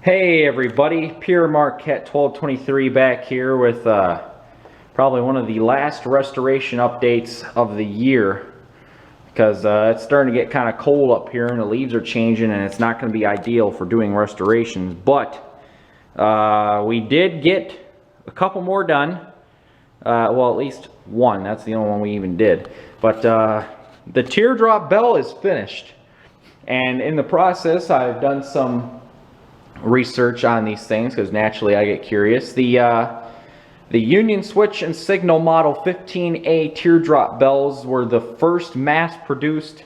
Hey everybody, Pierre Marquette 1223 back here with probably one of the last restoration updates of the year, because it's starting to get kind of cold up here and the leaves are changing and it's not going to be ideal for doing restorations. But we did get a couple more done, well, at least one. That's the only one we even did. But the teardrop bell is finished, and in the process I've done some research on these things because naturally I get curious. The Union Switch and Signal Model 15A teardrop bells were the first mass-produced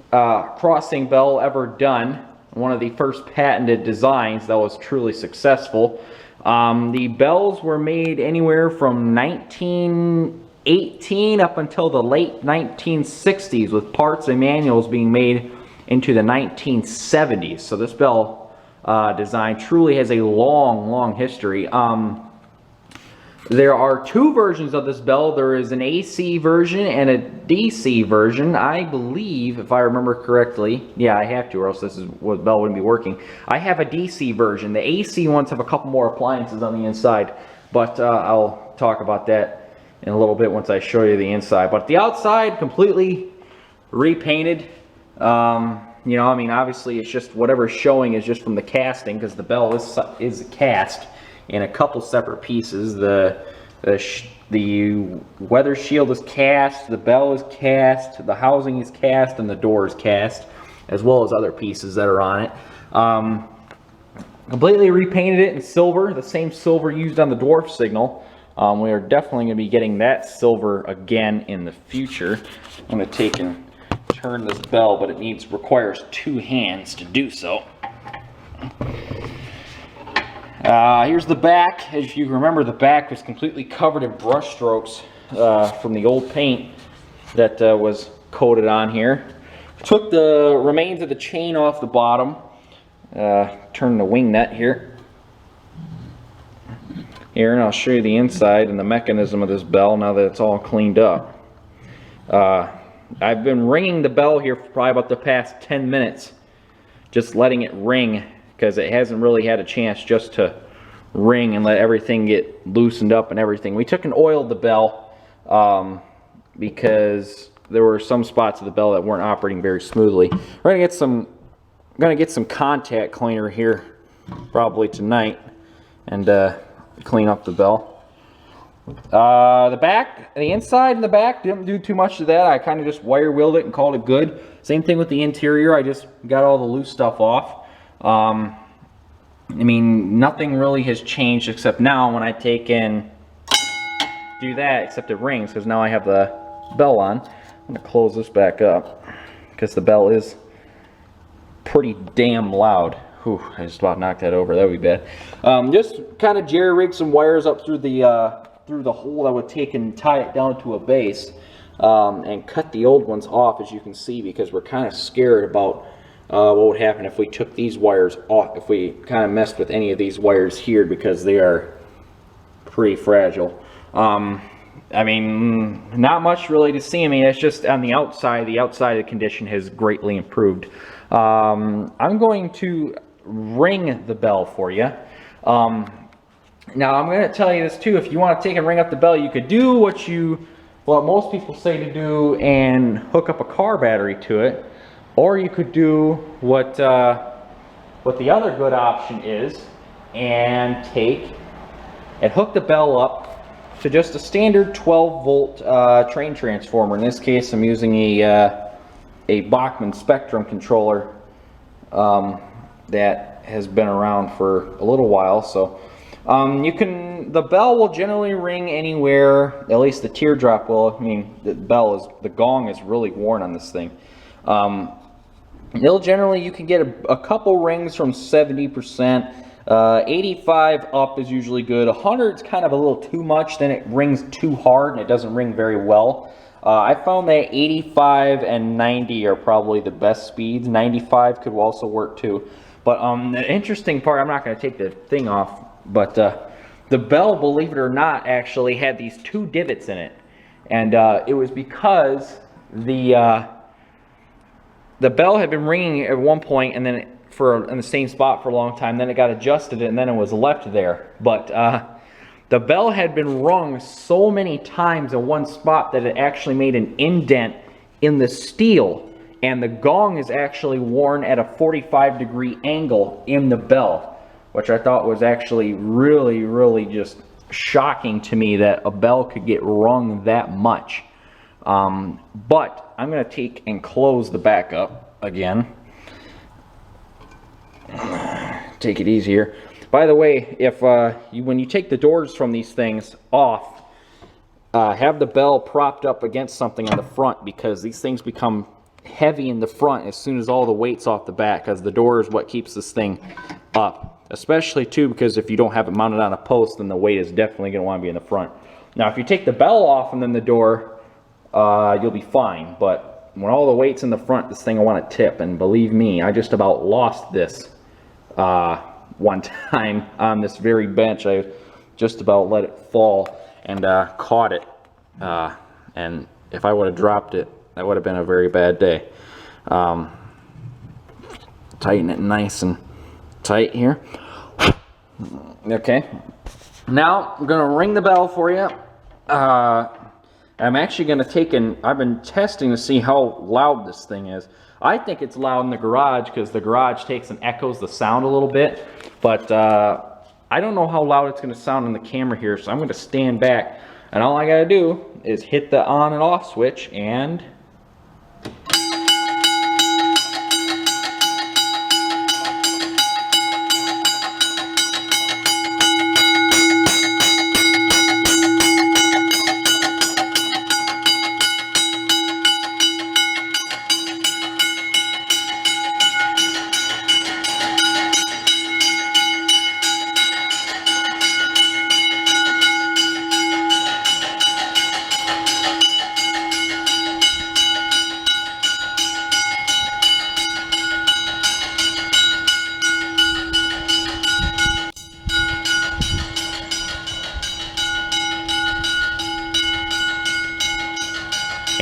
crossing bell ever done. One of the first patented designs that was truly successful. The bells were made anywhere from 1918 up until the late 1960s, with parts and manuals being made into the 1970s. So this bell design truly has a long history. There are two versions of this bell. There is an AC version and a DC version. I believe, if I remember correctly, yeah, I have to, or else this bell wouldn't be working. I have a DC version. The AC ones have a couple more appliances on the inside, but I'll talk about that in a little bit once I show you the inside. But the outside, completely repainted. You know, I mean, obviously it's just whatever's showing is just from the casting, because the bell is cast in a couple separate pieces. The weather shield is cast, the bell is cast, the housing is cast, and the door is cast, as well as other pieces that are on it. Completely repainted it in silver, the same silver used on the dwarf signal. We are definitely going to be getting that silver again in the future. I'm going to take and turn this bell, but it requires two hands to do so. Here's the back. As you remember, the back was completely covered in brush strokes from the old paint that was coated on here. Took the remains of the chain off the bottom. Turn the wing nut here. And I'll show you the inside and the mechanism of this bell now that it's all cleaned up. I've been ringing the bell here for probably about the past 10 minutes, just letting it ring, because it hasn't really had a chance just to ring and let everything get loosened up and everything. We took and oiled the bell because there were some spots of the bell that weren't operating very smoothly. We're gonna get some contact cleaner here probably tonight and clean up the bell. The inside and the back didn't do too much to that. I kind of just wire wheeled it and called it good. Same thing with the interior. I just got all the loose stuff off. I mean, nothing really has changed except now when I take and do that, except it rings, because now I have the bell on. I'm going to close this back up because the bell is pretty damn loud. Whew, I just about knocked that over. That would be bad. Just kind of jerry-rig some wires up through the hole that would take and tie it down to a base, and cut the old ones off, as you can see, because we're kind of scared about what would happen if we took these wires off, if we kind of messed with any of these wires here, because they are pretty fragile. I mean, not much really to see. I mean, it's just on the outside. The outside of the condition has greatly improved. I'm going to ring the bell for you. Now, I'm going to tell you this too. If you want to take and ring up the bell, you could do what most people say to do and hook up a car battery to it, or you could do what the other good option is and take and hook the bell up to just a standard 12-volt train transformer. In this case, I'm using a Bachmann Spectrum controller that has been around for a little while. So the bell will generally ring anywhere, at least the teardrop will. I mean, the gong is really worn on this thing. You can get a couple rings from 70%. 85 up is usually good. 100 is kind of a little too much, then it rings too hard and it doesn't ring very well. I found that 85 and 90 are probably the best speeds. 95 could also work too. But the interesting part, I'm not going to take the thing off, but the bell, believe it or not, actually had these two divots in it. And it was because the bell had been ringing at one point, and then in the same spot for a long time. Then it got adjusted, and then it was left there. But the bell had been rung so many times in one spot that it actually made an indent in the steel. And the gong is actually worn at a 45-degree angle in the bell, which I thought was actually really, really just shocking to me that a bell could get rung that much. But I'm going to take and close the back up again. Take it easy here. By the way, if when you take the doors from these things off, have the bell propped up against something on the front, because these things become heavy in the front as soon as all the weight's off the back, because the door is what keeps this thing up. Especially too, because if you don't have it mounted on a post, then the weight is definitely going to want to be in the front. Now if you take the bell off and then the door, you'll be fine. But when all the weight's in the front, this thing will want to tip. And believe me, I just about lost this one time on this very bench. I just about let it fall and caught it. And if I would have dropped it, that would have been a very bad day. Tighten it nice and tight here. Okay. Now I'm going to ring the bell for you. I'm actually going to take I've been testing to see how loud this thing is. I think it's loud in the garage because the garage takes and echoes the sound a little bit. But I don't know how loud it's going to sound on the camera here, so I'm going to stand back. And all I got to do is hit the on and off switch and...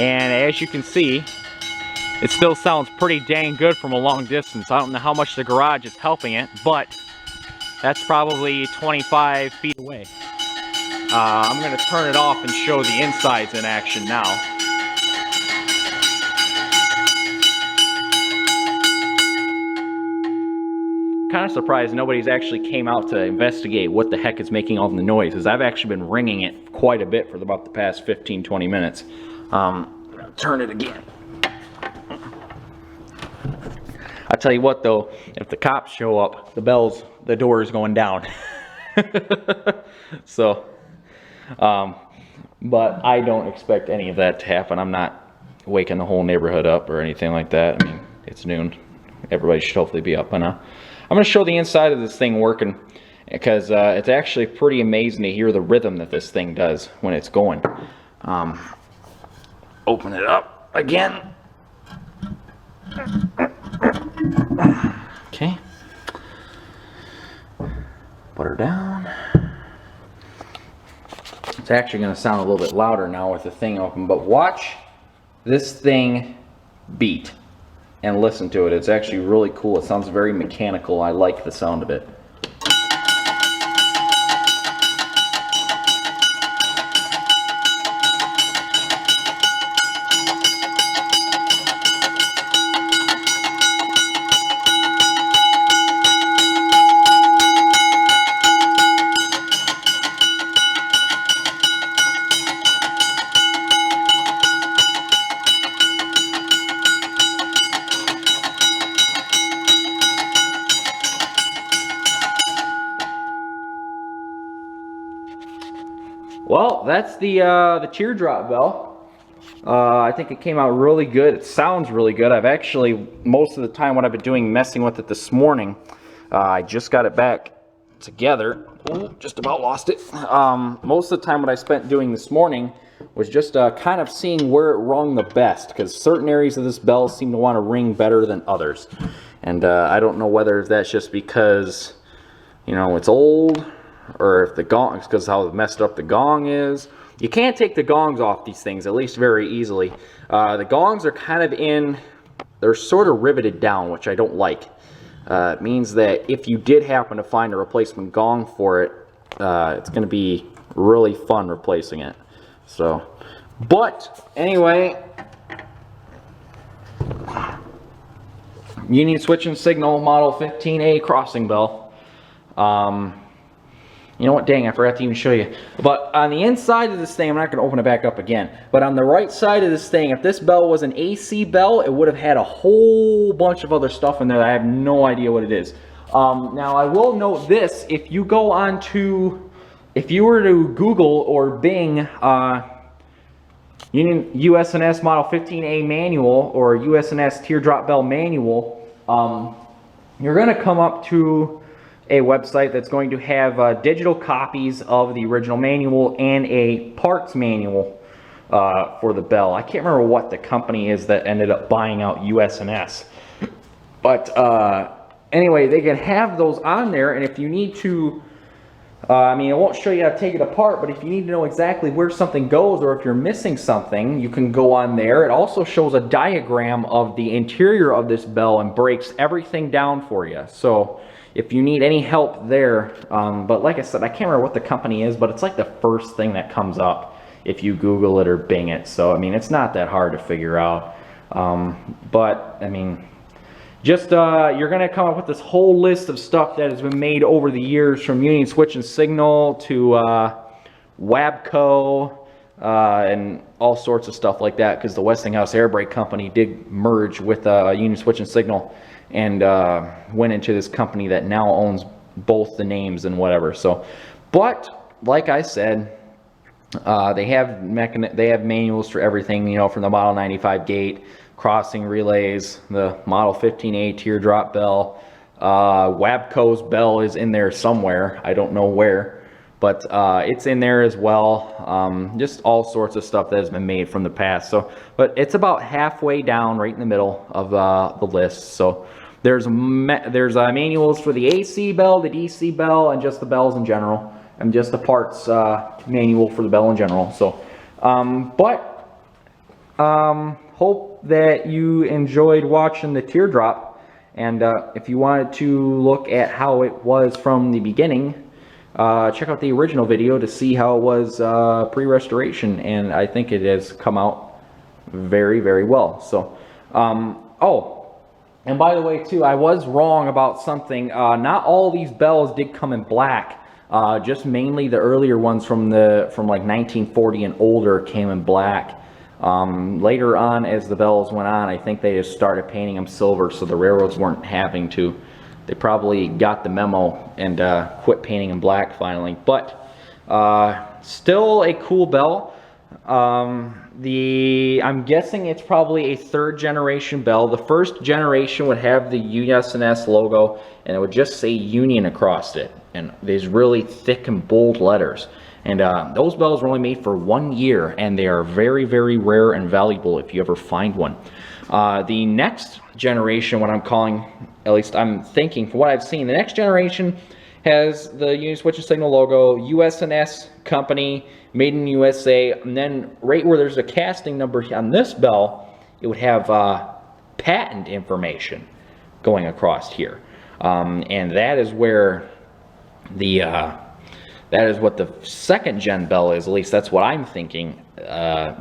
And as you can see, it still sounds pretty dang good from a long distance. I don't know how much the garage is helping it, but that's probably 25 feet away. I'm going to turn it off and show the insides in action now. Kind of surprised nobody's actually came out to investigate what the heck is making all the noises. I've actually been ringing it quite a bit for about the past 15-20 minutes. Turn it again. I tell you what though, if the cops show up, the door is going down. So, but I don't expect any of that to happen. I'm not waking the whole neighborhood up or anything like that. I mean, it's noon. Everybody should hopefully be up by now. I'm going to show the inside of this thing working, because it's actually pretty amazing to hear the rhythm that this thing does when it's going. Open it up again. Okay. Put her down. It's actually going to sound a little bit louder now with the thing open, but watch this thing beat and listen to it. It's actually really cool. It sounds very mechanical. I like the sound of it. Well, that's the Teardrop bell. I think it came out really good. It sounds really good. I've actually, most of the time what I've been doing, messing with it this morning, I just got it back together. Ooh, just about lost it. Most of the time what I spent doing this morning was just kind of seeing where it rung the best, because certain areas of this bell seem to want to ring better than others. And I don't know whether that's just because, you know, it's old, or if the gong, it's because how messed up the gong is. You can't take the gongs off these things, at least very easily. The gongs are kind of they're sort of riveted down, which I don't like. It means that if you did happen to find a replacement gong for it, it's going to be really fun replacing it. So, but anyway, Union Switch and Signal Model 15A crossing bell. You know what, dang, I forgot to even show you. But on the inside of this thing, I'm not going to open it back up again, but on the right side of this thing, if this bell was an AC bell, it would have had a whole bunch of other stuff in there that I have no idea what it is. Now, I will note this, if you go on to, if you were to Google or Bing US&S Model 15A manual or US&S Teardrop bell manual, you're going to come up to a website that's going to have digital copies of the original manual and a parts manual for the bell. I can't remember what the company is that ended up buying out US&S. But anyway, they can have those on there, and if you need to, I mean, it won't show you how to take it apart, but if you need to know exactly where something goes or if you're missing something, you can go on there. It also shows a diagram of the interior of this bell and breaks everything down for you. So if you need any help there, but like I said, I can't remember what the company is, but it's like the first thing that comes up if you Google it or Bing it. So, I mean, it's not that hard to figure out. But, I mean, just, you're going to come up with this whole list of stuff that has been made over the years, from Union Switch and Signal to Wabco, and all sorts of stuff like that, because the Westinghouse Air Brake Company did merge with Union Switch and Signal, and went into this company that now owns both the names and whatever. So, but like I said, they have manuals for everything, you know, from the Model 95 gate, crossing relays, the Model 15A teardrop bell, Wabco's bell is in there somewhere, I don't know where, but it's in there as well. Just all sorts of stuff that has been made from the past. So, but it's about halfway down, right in the middle of the list. So there's manuals for the AC bell, the DC bell, and just the bells in general, and just the parts manual for the bell in general. So, hope that you enjoyed watching the Teardrop, and if you wanted to look at how it was from the beginning, check out the original video to see how it was pre-restoration, and I think it has come out very, very well. So, oh, and by the way too, I was wrong about something. Not all these bells did come in black. Just mainly the earlier ones from like 1940 and older came in black. Later on, as the bells went on, I think they just started painting them silver, so the railroads weren't having to. They probably got the memo and quit painting them black finally. But still a cool bell. I'm guessing it's probably a third generation bell. The first generation would have the US&S logo, and it would just say Union across it, and these really thick and bold letters. And those bells were only made for 1 year, and they are very, very rare and valuable if you ever find one. The next generation, what I'm calling, at least I'm thinking, from what I've seen, the next generation has the Union Switch and Signal logo, US&S company, made in USA, and then right where there's a casting number on this bell, it would have patent information going across here. And that is where the that is what the second gen bell is, at least that's what I'm thinking,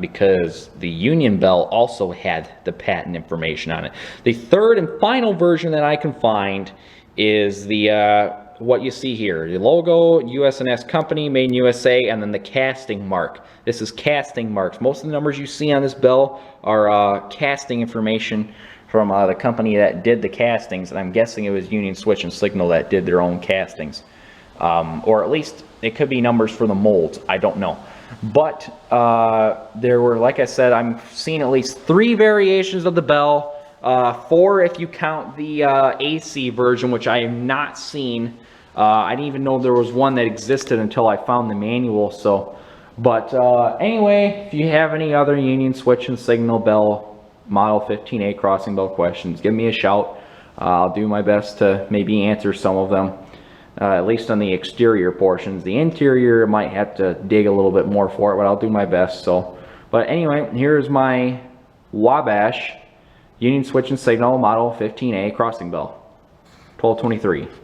because the Union bell also had the patent information on it. The third and final version that I can find is the what you see here, the logo, US&S company, made in USA, and then the casting mark. This is casting marks. Most of the numbers you see on this bell are casting information from the company that did the castings, and I'm guessing it was Union Switch and Signal that did their own castings. Or at least it could be numbers for the molds, I don't know. But there were, like I said, I'm seeing at least 3 variations of the bell, 4 if you count the AC version, which I have not seen. I didn't even know there was one that existed until I found the manual. So, but anyway, if you have any other Union Switch and Signal bell Model 15A crossing bell questions, give me a shout. I'll do my best to maybe answer some of them. At least on the exterior portions. The interior, I might have to dig a little bit more for it, but I'll do my best. So, but anyway, here's my Wabash Union Switch and Signal Model 15A crossing bell. 1223.